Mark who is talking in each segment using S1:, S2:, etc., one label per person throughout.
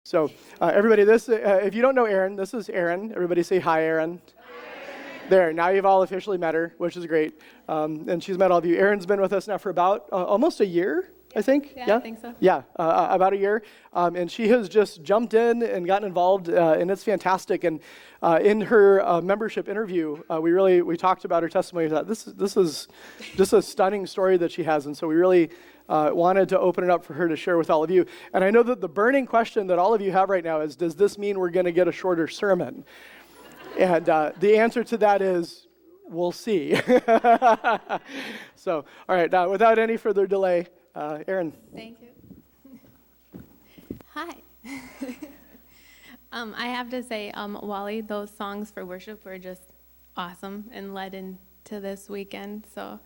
S1: So everybody, this if you don't know Erin, this is Erin. Everybody say hi, Erin. There, now you've all officially met her, which is great. And she's met all of you. Erin's been with us now for about almost a year, I think.
S2: Yeah, I think so.
S1: Yeah, about a year. And she has just jumped in and gotten involved, and it's fantastic. And in her membership interview, we talked about her testimony. That this is just a stunning story that she has, and so we really wanted to open it up for her to share with all of you. And I know that the burning question that all of you have right now is, does this mean we're going to get a shorter sermon? And the answer to that is, we'll see. So, all right, now without any further delay, Erin.
S2: Thank you. Hi. I have to say, Wally, those songs for worship were just awesome and led into this weekend. So,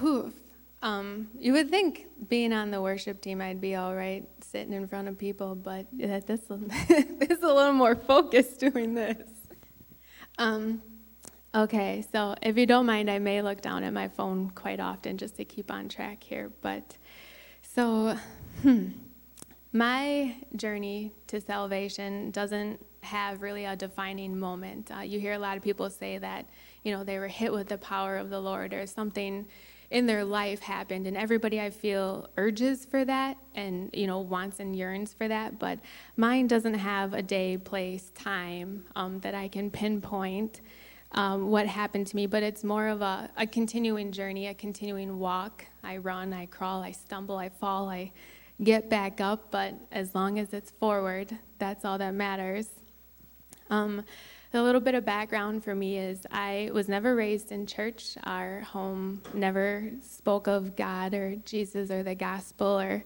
S2: you would think being on the worship team, I'd be all right sitting in front of people, but this is a little more focused doing this. Okay, so if you don't mind, I may look down at my phone quite often just to keep on track here. But so, my journey to salvation doesn't have really a defining moment. You hear a lot of people say that, they were hit with the power of the Lord, or something in their life happened, and everybody, I feel, urges for that and, wants and yearns for that, but mine doesn't have a day, place, time that I can pinpoint what happened to me, but it's more of a continuing journey, a continuing walk. I run, I crawl, I stumble, I fall, I get back up, but as long as it's forward, that's all that matters. A little bit of background for me is I was never raised in church. Our home never spoke of God or Jesus or the gospel or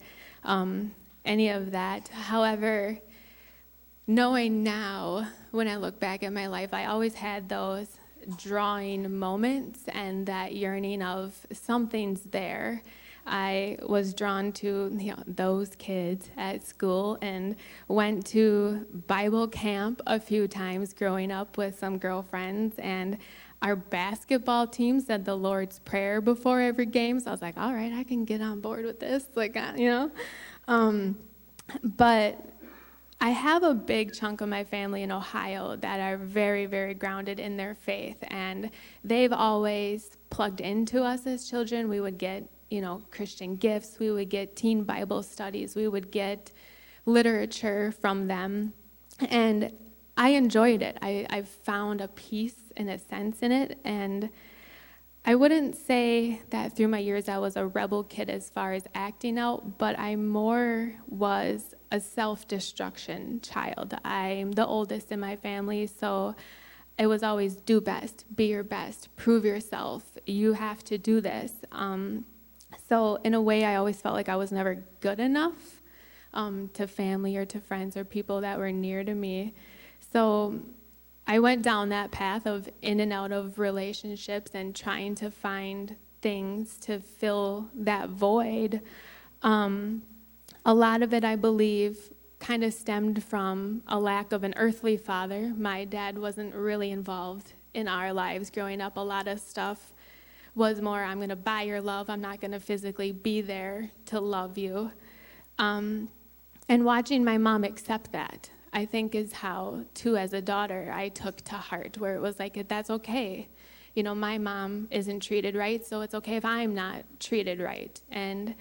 S2: any of that. However, knowing now, when I look back at my life, I always had those drawing moments and that yearning of something's there. I was drawn to those kids at school and went to Bible camp a few times growing up with some girlfriends, and our basketball team said the Lord's Prayer before every game, so I was like, all right, I can get on board with this, but I have a big chunk of my family in Ohio that are very, very grounded in their faith, and they've always plugged into us as children. We would get Christian gifts, we would get teen Bible studies, we would get literature from them, and I enjoyed it. I found a peace and a sense in it, and I wouldn't say that through my years I was a rebel kid as far as acting out, but I more was a self-destruction child. I'm the oldest in my family, so it was always do best, be your best, prove yourself, you have to do this. So in a way, I always felt like I was never good enough to family or to friends or people that were near to me. So I went down that path of in and out of relationships and trying to find things to fill that void. A lot of it, I believe, kind of stemmed from a lack of an earthly father. My dad wasn't really involved in our lives growing up. A lot of stuff was more, I'm going to buy your love. I'm not going to physically be there to love you. And watching my mom accept that, I think, is how, too, as a daughter, I took to heart, where it was like, that's okay. My mom isn't treated right, so it's okay if I'm not treated right. And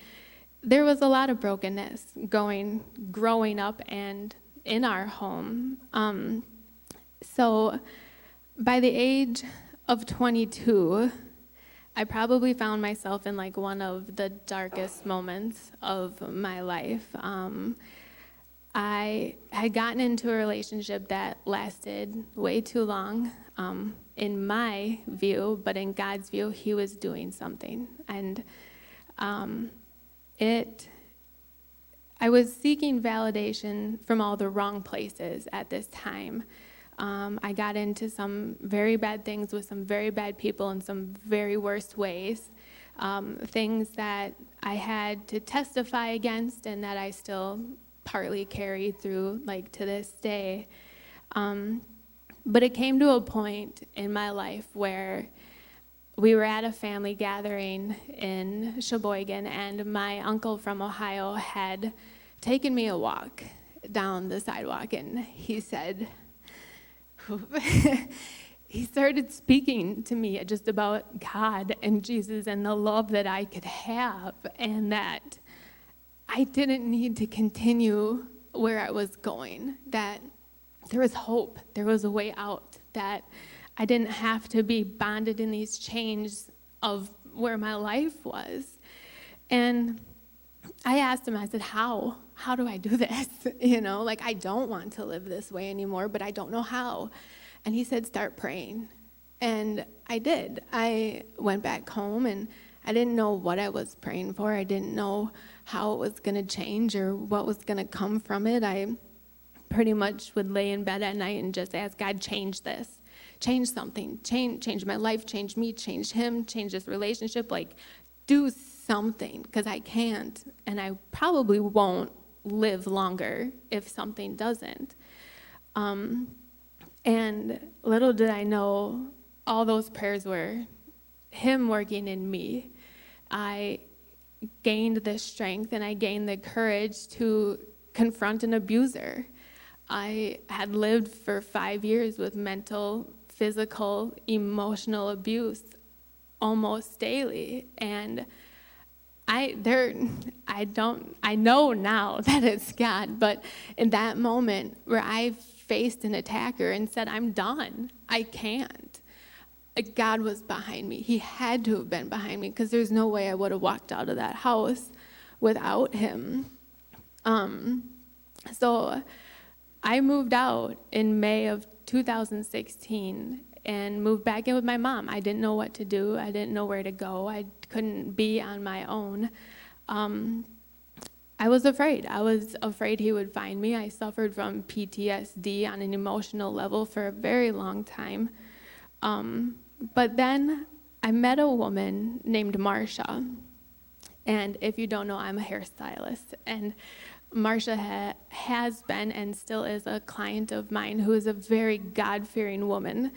S2: there was a lot of brokenness growing up and in our home. So by the age of 22, I probably found myself in one of the darkest moments of my life. I had gotten into a relationship that lasted way too long, in my view, but in God's view, he was doing something. And I was seeking validation from all the wrong places at this time. I got into some very bad things with some very bad people in some very worst ways, things that I had to testify against and that I still partly carry through to this day. But it came to a point in my life where we were at a family gathering in Sheboygan, and my uncle from Ohio had taken me a walk. down the sidewalk, and he said, he started speaking to me just about God and Jesus and the love that I could have, and that I didn't need to continue where I was going, that there was hope, there was a way out, that I didn't have to be bonded in these chains of where my life was. And I asked him, I said, how do I do this? Like, I don't want to live this way anymore, but I don't know how. And he said, start praying. And I did. I went back home, and I didn't know what I was praying for. I didn't know how it was going to change or what was going to come from it. I pretty much would lay in bed at night and just ask God, change this, change something, change my life, change me, change him, change this relationship, like do something, because I can't, and I probably won't live longer if something doesn't. And little did I know, all those prayers were him working in me. I gained the strength and I gained the courage to confront an abuser. I had lived for 5 years with mental, physical, emotional abuse almost daily, and I know now that it's God, but in that moment where I faced an attacker and said, I'm done, I can't, God was behind me. He had to have been behind me, because there's no way I would have walked out of that house without him. So I moved out in May of 2016 and moved back in with my mom. I didn't know what to do. I didn't know where to go. I couldn't be on my own. I was afraid. I was afraid he would find me. I suffered from PTSD on an emotional level for a very long time. But then I met a woman named Marsha. And if you don't know, I'm a hairstylist. And Marsha has been and still is a client of mine who is a very God-fearing woman.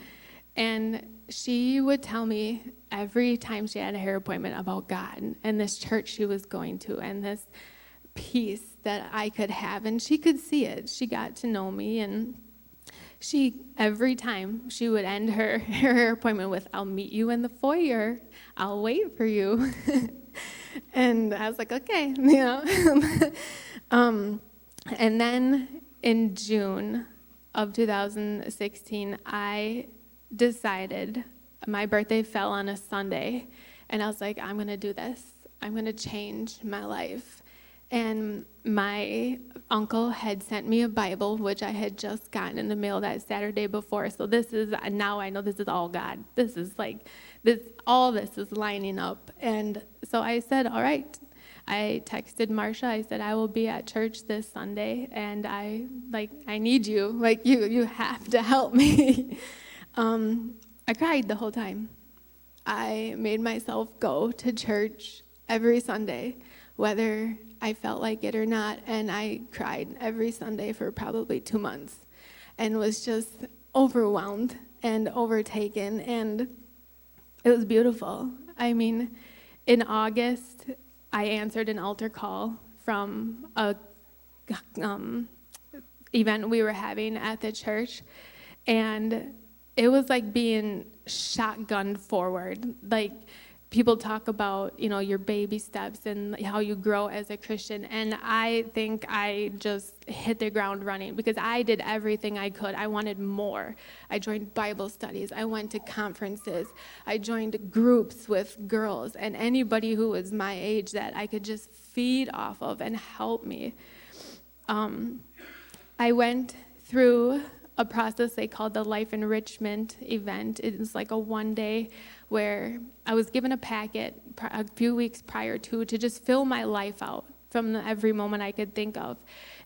S2: And she would tell me every time she had a hair appointment about God and this church she was going to and this peace that I could have. And she could see it. She got to know me, and every time she would end her hair appointment with, I'll meet you in the foyer. I'll wait for you. And I was like, okay, and then in June of 2016, I decided, my birthday fell on a Sunday, and I was like, I'm going to do this. I'm going to change my life. And my uncle had sent me a Bible, which I had just gotten in the mail that Saturday before. So now I know this is all God. This is all this is lining up. And so I said, all right. I texted Marsha. I said, I will be at church this Sunday, and I need you. You have to help me. I cried the whole time. I made myself go to church every Sunday, whether I felt like it or not, and I cried every Sunday for probably 2 months and was just overwhelmed and overtaken, and it was beautiful. I mean, in August, I answered an altar call from a event we were having at the church, and it was like being shotgunned forward. Like, people talk about, your baby steps and how you grow as a Christian, and I think I just hit the ground running because I did everything I could. I wanted more. I joined Bible studies. I went to conferences. I joined groups with girls and anybody who was my age that I could just feed off of and help me. I went through a process they called the Life Enrichment event. It was like a one-day where I was given a packet a few weeks prior to just fill my life out from every moment I could think of.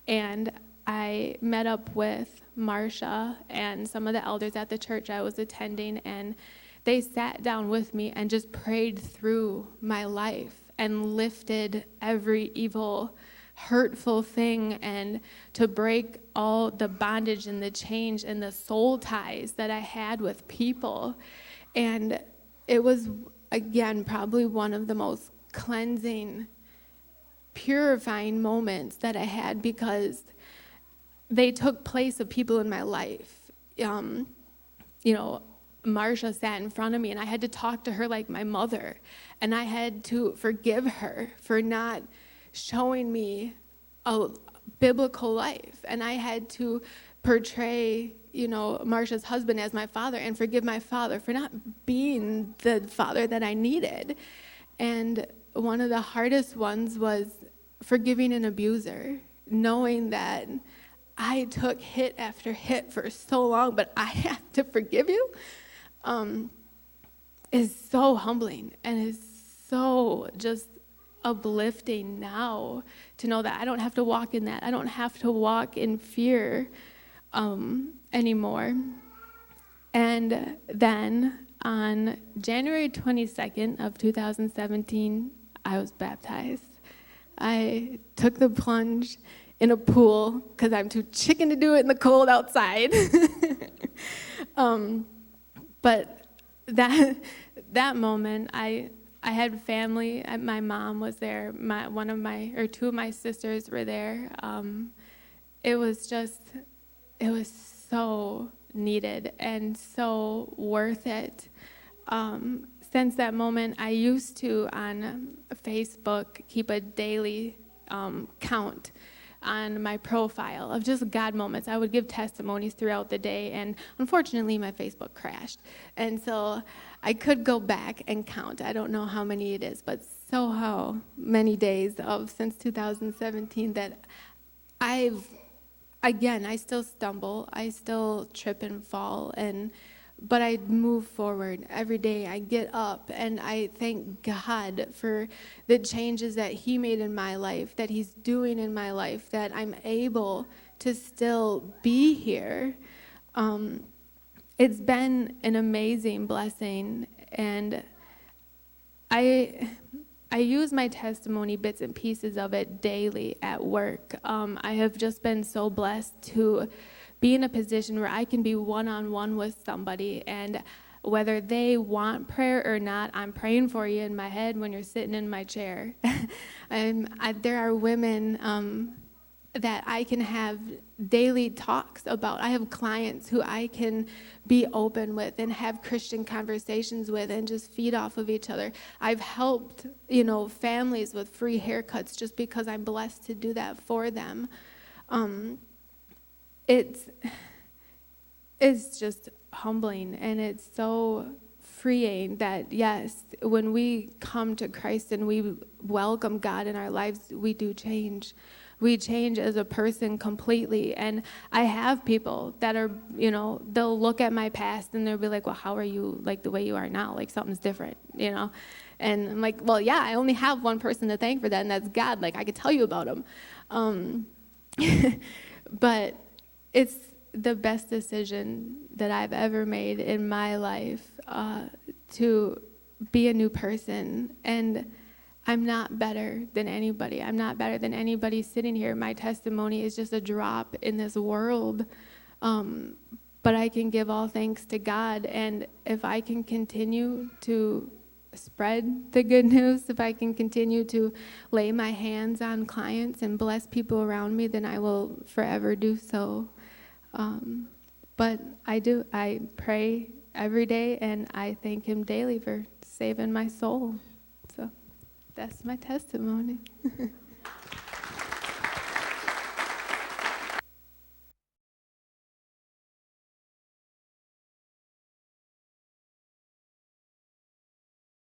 S2: And I met up with Marsha and some of the elders at the church I was attending, and they sat down with me and just prayed through my life and lifted every evil, hurtful thing, and to break all the bondage and the change and the soul ties that I had with people. And it was, again, probably one of the most cleansing, purifying moments that I had, because they took place of people in my life. Marsha sat in front of me, and I had to talk to her like my mother, and I had to forgive her for not showing me a biblical life, and I had to portray, Marsha's husband as my father, and forgive my father for not being the father that I needed. And one of the hardest ones was forgiving an abuser, knowing that I took hit after hit for so long, but I have to forgive you, is so humbling and is so just uplifting now to know that I don't have to walk in that. I don't have to walk in fear anymore. And then on January 22nd of 2017, I was baptized. I took the plunge in a pool because I'm too chicken to do it in the cold outside. But that moment, I had family. My mom was there. Two of my sisters were there. It was so needed and so worth it. Since that moment, I used to, on Facebook, keep a daily count on my profile of just God moments. I would give testimonies throughout the day, and unfortunately, my Facebook crashed. And so I could go back and count. I don't know how many it is, but how many days since 2017 that I still stumble, I still trip and fall, but I move forward every day. I get up, and I thank God for the changes that He made in my life, that He's doing in my life, that I'm able to still be here. It's been an amazing blessing, and I use my testimony, bits and pieces of it, daily at work. I have just been so blessed to be in a position where I can be one-on-one with somebody, and whether they want prayer or not, I'm praying for you in my head when you're sitting in my chair. There are women that I can have daily talks about. I have clients who I can be open with and have Christian conversations with and just feed off of each other. I've helped, families with free haircuts just because I'm blessed to do that for them. It's just humbling, and it's so freeing that, yes, when we come to Christ and we welcome God in our lives, we do change. We change as a person completely. And I have people that are, they'll look at my past and they'll be like, well, how are you like the way you are now? Like something's different, And I'm like, well, yeah, I only have one person to thank for that, and that's God. Like, I could tell you about him. But it's the best decision that I've ever made in my life, to be a new person. And I'm not better than anybody. I'm not better than anybody sitting here. My testimony is just a drop in this world. But I can give all thanks to God. And if I can continue to spread the good news, if I can continue to lay my hands on clients and bless people around me, then I will forever do so. But I pray every day, and I thank Him daily for saving my soul. So that's my testimony.